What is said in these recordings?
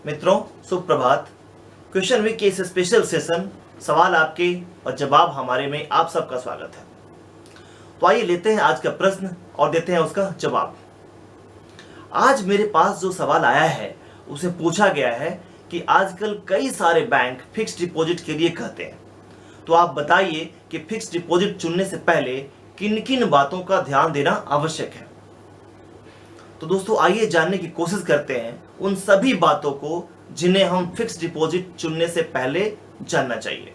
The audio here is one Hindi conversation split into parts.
मित्रों, सुप्रभात। क्वेश्चन वीक के इस स्पेशल सेशन सवाल आपके और जवाब हमारे में आप सबका स्वागत है। तो आइए लेते हैं आज का प्रश्न और देते हैं उसका जवाब। आज मेरे पास जो सवाल आया है उसे पूछा गया है कि आजकल कई सारे बैंक फिक्स्ड डिपॉजिट के लिए कहते हैं, तो आप बताइए कि फिक्स्ड डिपॉजिट चुनने से पहले किन किन बातों का ध्यान देना आवश्यक है। तो दोस्तों आइए जानने की कोशिश करते हैं उन सभी बातों को जिन्हें हम फिक्स्ड डिपॉजिट चुनने से पहले जानना चाहिए।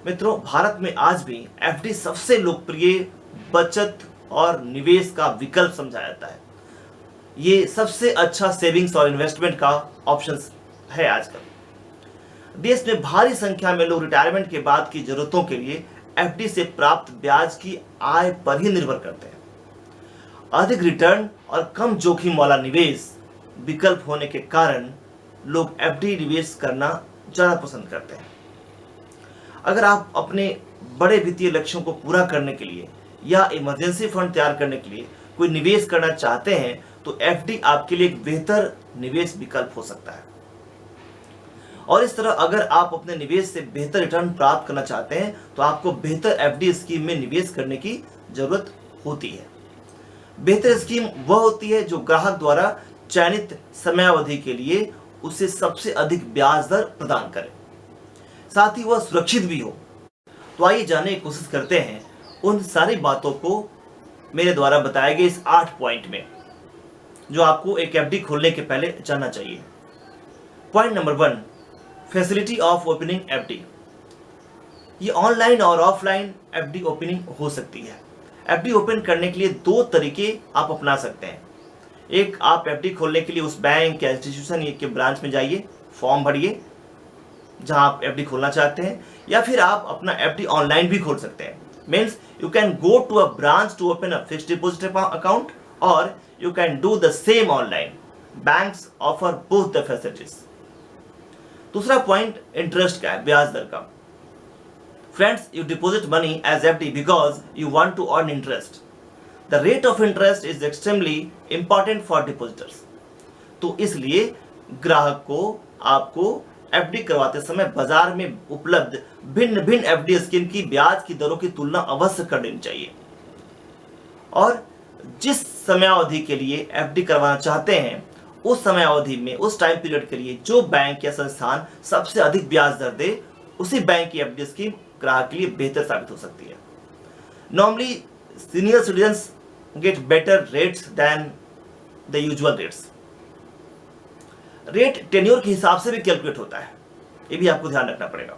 मित्रों, भारत में आज भी एफडी सबसे लोकप्रिय बचत और निवेश का विकल्प समझा जाता है। ये सबसे अच्छा सेविंग्स और इन्वेस्टमेंट का ऑप्शन है। आजकल देश में भारी संख्या में लोग रिटायरमेंट के बाद की जरूरतों के लिए एफडी से प्राप्त ब्याज की आय पर ही निर्भर करते हैं। अधिक रिटर्न और कम जोखिम वाला निवेश विकल्प होने के कारण लोग एफडी निवेश करना ज़्यादा पसंद करते हैं। अगर आप अपने बड़े वित्तीय लक्ष्यों को पूरा करने के लिए या इमरजेंसी फंड तैयार करने के लिए कोई निवेश करना चाहते हैं तो एफडी आपके लिए एक बेहतर निवेश विकल्प हो सकता है। और इस तरह अगर आप अपने निवेश से बेहतर रिटर्न प्राप्त करना चाहते हैं तो आपको बेहतर एफडी स्कीम में निवेश करने की जरूरत होती है। बेहतर स्कीम वह होती है जो ग्राहक द्वारा चयनित समयावधि के लिए उसे सबसे अधिक ब्याज दर प्रदान करे, साथ ही वह सुरक्षित भी हो। तो आइए जानने की कोशिश करते हैं उन सारी बातों को मेरे द्वारा बताए गए इस 8 पॉइंट में जो आपको एक एफडी खोलने के पहले जानना चाहिए। Point number 1, facility of opening FD. ये ऑनलाइन और ऑफलाइन एफडी ओपनिंग हो सकती है। एफडी ओपन करने के लिए 2 तरीके आप अपना सकते हैं। एक, आप एफडी खोलने के लिए उस बैंक या इंस्टीट्यूशन के ब्रांच में जाइए, फॉर्म भरिए जहां आप एफडी खोलना चाहते हैं, या फिर आप अपना एफडी ऑनलाइन भी खोल सकते हैं। Means you can go to a branch to open a fixed deposit account और you can do the same online. Banks offer both the facilities. दूसरा पॉइंट इंटरेस्ट का है, ब्याज दर का। Friends, you deposit money as FD because you want to earn interest. The rate of interest is extremely important for depositors. तो इसलिए ग्राहक को आपको एफडी करवाते समय बाजार में उपलब्ध भिन्न भिन्न एफडी स्कीम की ब्याज की दरों की तुलना अवश्य कर लेनी चाहिए और जिस समयावधि के लिए एफडी करवाना चाहते हैं उस समयावधि में, उस टाइम पीरियड के लिए जो बैंक या संस्थान सबसे अधिक ब्याज दर दे उसी बैंक की एफडी स्कीम ग्राहक के लिए बेहतर साबित हो सकती है। Normally senior citizens get better rates than the usual rates. Rate tenure के हिसाब से भी कैलकुलेट होता है, ये भी आपको ध्यान रखना पड़ेगा।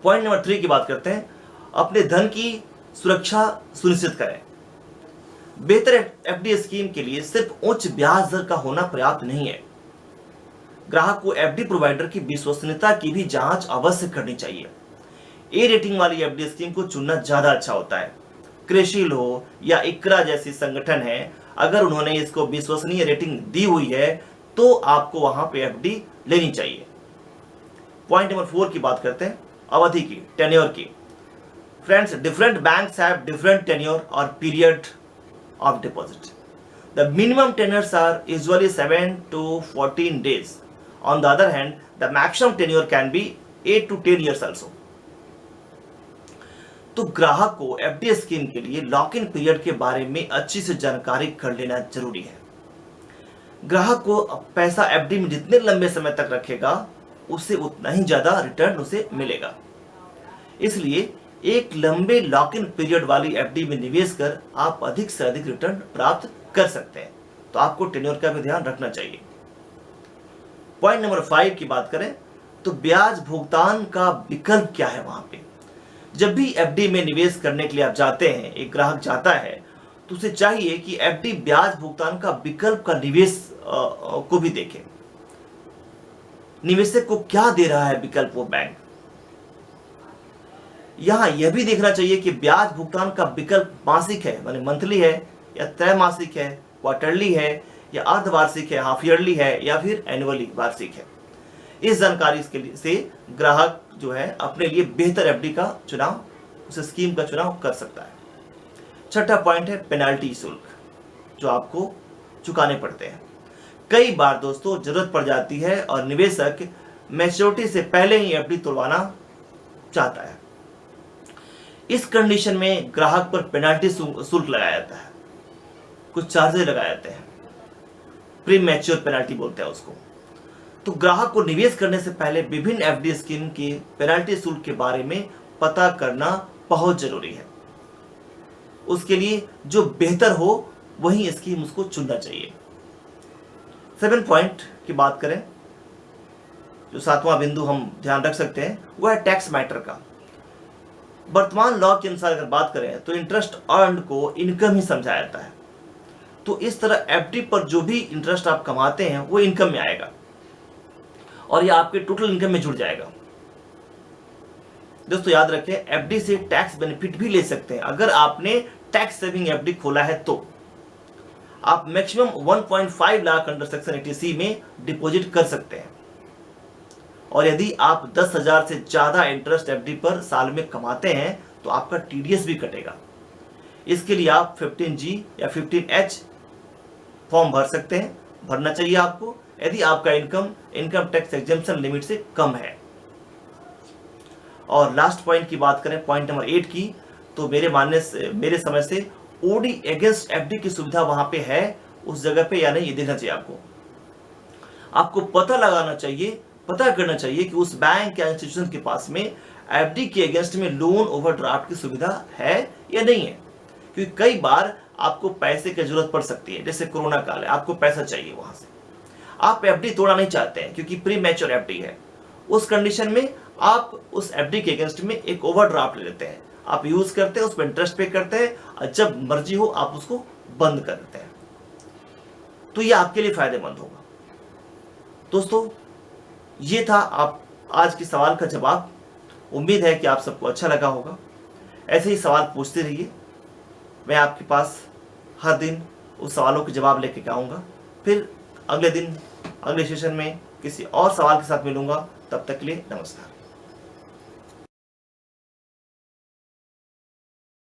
पॉइंट नंबर 3 की बात करते हैं। अपने धन की सुरक्षा सुनिश्चित करें। बेहतर एफडी स्कीम के लिए सिर्फ उच्च ब्याज दर का होना पर्याप्त नहीं है। ग्राहक को एफडी प्रोवाइडर की विश्वसनीयता की भी जांच अवश्य करनी चाहिए। ए रेटिंग वाली एफडी स्कीम को चुनना ज्यादा अच्छा होता है। क्रिशिल हो या इकरा जैसी संगठन है, अगर उन्होंने इसको विश्वसनीय रेटिंग दी हुई है तो आपको वहां पे एफडी लेनी चाहिए। पॉइंट नंबर 4 की बात करते हैं, अवधि की, टेन्योर की। Friends, different banks have different tenure और period of deposit. The minimum tenures are usually 7 to 14 days. On the other hand, the maximum tenure can be 8 to 10 years also. तो ग्राहक को एफडी स्कीम के लिए लॉक इन पीरियड के बारे में अच्छी से जानकारी कर लेना जरूरी है। ग्राहक को पैसा एफडी में जितने लंबे समय तक रखेगा उससे उतना ही ज्यादा रिटर्न उसे मिलेगा। इसलिए एक लंबे लॉक इन पीरियड वाली एफडी में निवेश कर आप अधिक से अधिक रिटर्न प्राप्त कर सकते हैं। तो आपको टेन्योर का भी ध्यान रखना चाहिए। पॉइंट नंबर 5 की बात करें तो ब्याज भुगतान का विकल्प क्या है। वहां पे जब भी एफडी में निवेश करने के लिए आप जाते हैं, एक ग्राहक जाता है तो उसे चाहिए कि एफडी ब्याज भुगतान का विकल्प का निवेश को भी देखे। निवेशक को क्या दे रहा है विकल्प वो बैंक। यहां यह भी देखना चाहिए कि ब्याज भुगतान का विकल्प मासिक है, माने मंथली है, या त्रैमासिक है, क्वार्टरली है, या अर्धवार्षिक है, हाफ ईयरली है, या फिर एनुअली वार्षिक है। इस जानकारी से ग्राहक जो है अपने लिए बेहतर एफडी का चुनाव, उस स्कीम का चुनाव कर सकता है। छठा पॉइंट है पेनाल्टी शुल्क जो आपको चुकाने पड़ते हैं। कई बार दोस्तों जरूरत पड़ जाती है और निवेशक मैच्योरिटी से पहले ही एफडी तोड़वाना चाहता है। इस कंडीशन में ग्राहक पर पेनाल्टी शुल्क लगाया जाता है, कुछ चार्जेस लगाए जाते हैं, प्री मैच्योर पेनाल्टी बोलते हैं उसको। तो ग्राहक को निवेश करने से पहले विभिन्न एफडी स्कीम के पेनाल्टी शुल्क के बारे में पता करना बहुत जरूरी है। उसके लिए जो बेहतर हो वही स्कीम उसको चुनना चाहिए। 7 पॉइंट की बात करें, जो 7वां बिंदु हम ध्यान रख सकते हैं वो है टैक्स मैटर का। वर्तमान लॉ के अनुसार अगर बात करें तो इंटरेस्ट अर्न को इनकम ही समझा जाता है। तो इस तरह एफडी पर जो भी इंटरेस्ट आप कमाते हैं वो इनकम में आएगा और ये आपके टोटल इनकम में जुड़ जाएगा। दोस्तों याद रखें, एफडी से टैक्स बेनिफिट भी ले सकते हैं। अगर आपने टैक्स सेविंग एफडी खोला है तो आप maximum 1.5 lakh under section 80C में डिपॉजिट कर सकते हैं। और यदि आप 10,000 से ज्यादा इंटरेस्ट एफडी पर साल में कमाते हैं तो आपका टीडीएस भी कटेगा। इसके लिए आप 15G या 15H फॉर्म भर सकते हैं, भरना चाहिए आपको, यदि आपका इनकम टैक्स एग्जेम्पशन लिमिट से कम है। और लास्ट पॉइंट की बात करें, पॉइंट नंबर 8 की, तो मेरे समझ से ओडी अगेंस्ट एफडी की सुविधा वहां पे है उस जगह पे या नहीं, ये देखना चाहिए आपको पता लगाना चाहिए, पता करना चाहिए कि उस बैंक या इंस्टीट्यूशन के पास में एफडी के अगेंस्ट में लोन ओवरड्राफ्ट की सुविधा है या नहीं है। क्योंकि कई बार आपको पैसे की जरूरत पड़ सकती है, जैसे कोरोना काल है, आपको पैसा चाहिए, वहां से आप एफडी तोड़ना नहीं चाहते हैं क्योंकि प्री मैच्योर एफडी है। उस कंडीशन में आप उस एफडी के अगेंस्ट में एक ओवरड्राफ्ट ले लेते हैं, आप यूज करते हैं, उस पर इंटरेस्ट पे करते हैं और जब मर्जी हो आप उसको बंद कर देते हैं। तो ये आपके लिए फायदेमंद होगा। दोस्तों ये था आप आज के सवाल का जवाब। उम्मीद है कि आप सबको अच्छा लगा होगा। ऐसे ही सवाल पूछते रहिए, मैं आपके पास हर दिन उस सवालों के जवाब लेके आऊँगा। फिर अगले दिन अगले सेशन में किसी और सवाल के साथ मिलूंगा। तब तक के लिए नमस्कार।